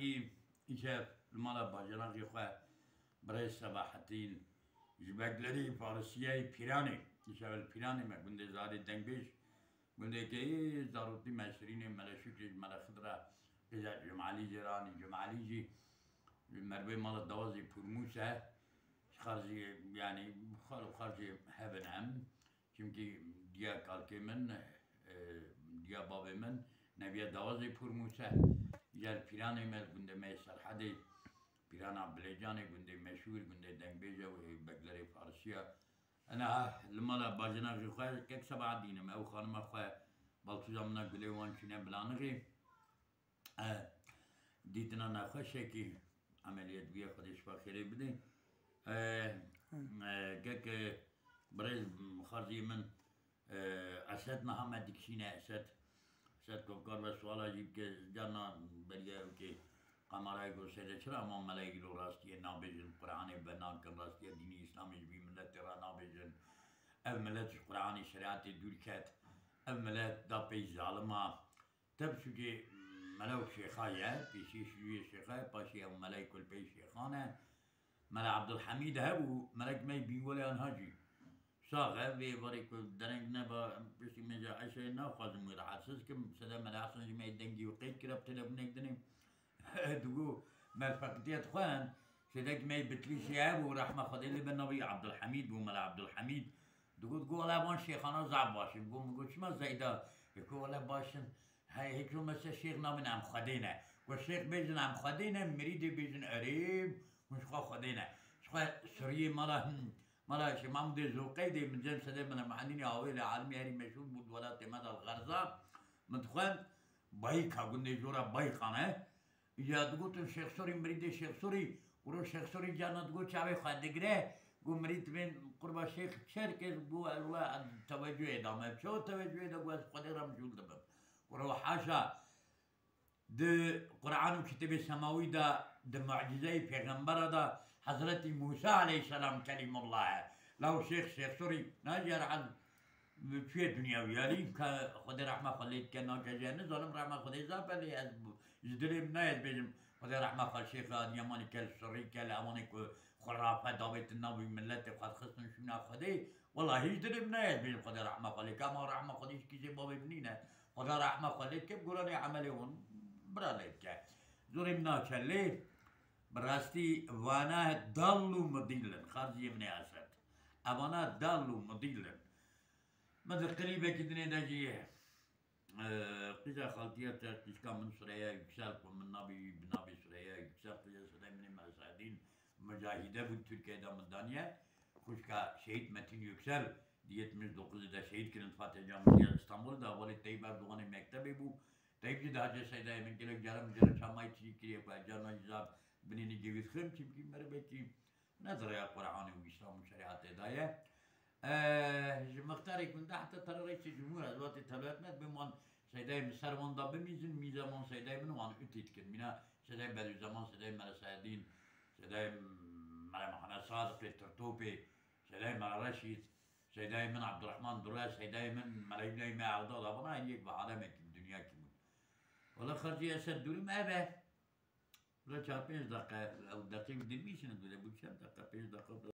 کی ایشه المالا باجناقی خواه برای سباحتین جبگلری فارسیه پیرانی ایشه ول پیرانی ما گنده زاری دنگ بیش گنده که ضرورتی مشرین ملا شکر ملا خضرا جمعالی جرانی جمعالی جی مربی مالا دوازی پرموسه خارجي يعني خارجي هبن هم چونكي ديا كالكي من ديا بابي من نبيا دوازي پرموسه يال پیراني مل گنده مي سرحدي پیرانا بليجاني گنده مشهور گنده دنگ بيجا و بگلري فارسيا انا لمالا باجنا غي خواه كيك سبع دينم او خانم خواه بالتوزا منا گلي وان چونه بلانغي ديتنا نخواه شكي عمليات بيا خودش بخيري بده كيك بريز خارجي من اسد محمد دكشينة اسد كوكار بسوالا جيب كي جانا بريا كي قمراي کو سيده چرا ما ملائكه لو راستي نابجن قران بنان كن راستي ديني اسلامي بي ملت ترى نابجن اف ملت قراني شريعه دولكات اف ملت دا بي ظالما تبشو جي ملوك شيخايا بيشي شويه شيخايا باشي او ملائكه البي شيخانه ملا عبد الحميد هبو ملك مي بي ولا انهاجي صاغه في بريك درنگ نبا بشي مجا عشاء ناخذ مير حاسس كم سدا ملا حسن جمع دنگي وقيت كرب تلبنك دني دقو مرفقتيت خوان سدك مي بتلي شياب ورحمه خدي اللي بالنبي عبد الحميد وملا عبد الحميد دقو ولا بان شيخانا زعب باشن قول شما زيدا يقول ولا باشن هاي هيك مثلا شيخنا من عم خدينا والشيخ بيجن عم خدينا مريدي بيجن قريب مش خدينا شخوا سوري مالا شي محمود الزوقيدي من جنب سدي من المحنيني عويلة عالمي هري مشهور بود ولا تمد الغرزة مدخل بايكا قلنا جورا بايقانه يا تقول الشيخ سوري مريد الشيخ سوري ورو الشيخ سوري جانا تقول شعبي خا دقره قو مريد من قرب الشيخ شركة قو الله توجه ادامه شو توجه ده قو قدر مجول دبب ورو حاشا د قرآن و کتاب سماوی دا معجزه پیغمبر دا حضرت موسی علیه السلام کلیم الله لو شيخ سوري ناجر على في الدنيا ويالي خد رحمه خليت كان جاني ظلم رحمه خدي زابلي جدريم نايد بيجم خد رحمه خل شيخ يماني كل سوري كل اماني خرافه دابت النبي ملت قد خصن شنا خدي والله جدريم نايد بيجم خد رحمه خلي كما رحمه خديش كيجي بابي بنينه خد رحمه خليت كيف قولوني عمليون برالك زوريمنا كلي براستي وانا ضلوا مضيلا خارجي من اسد اوانا ضلوا مضيلا ماذا قريبه كدني داجيه قزا خالتيات تشكا من سوريا يكسال من نبي سوريا يكسال قزا سوريا من المساعدين مجاهده بود تركيا دا من دانيا خوشكا شهيد متين يكسال ديت من 9 دا شهيد كنت فاتح جامعه اسطنبول دا ولي طيب اردوغان مكتبي بو طيب جدا هذا سيدا من كلك جرم شاماي تشي كريه جانا جزاب بنيني جيوز خير تيمكي مربكي نظر يا قرآن وإسلام وشريعة هداية مختارك من تحت ترى رئيس الجمهور هذوات التلاتمات بمان سيدا مسر وان دا بميزن ميزمان سيدا من وان اتيت كن منا سيدا بدو زمان سيدا ملا سعدين سيدا ملا محمد صادق الترتوبي سيدا ملا رشيد سيدا من عبد الرحمن دراس سيدا من ملا ابن ما عبد الله بنا يجيك بعالمك الدنيا كم والله خرجي اسد دوري ما به ولا 4 5 دقيقة او دقيقة دميش ندوله بو 4 دقيقة 5 دقيقة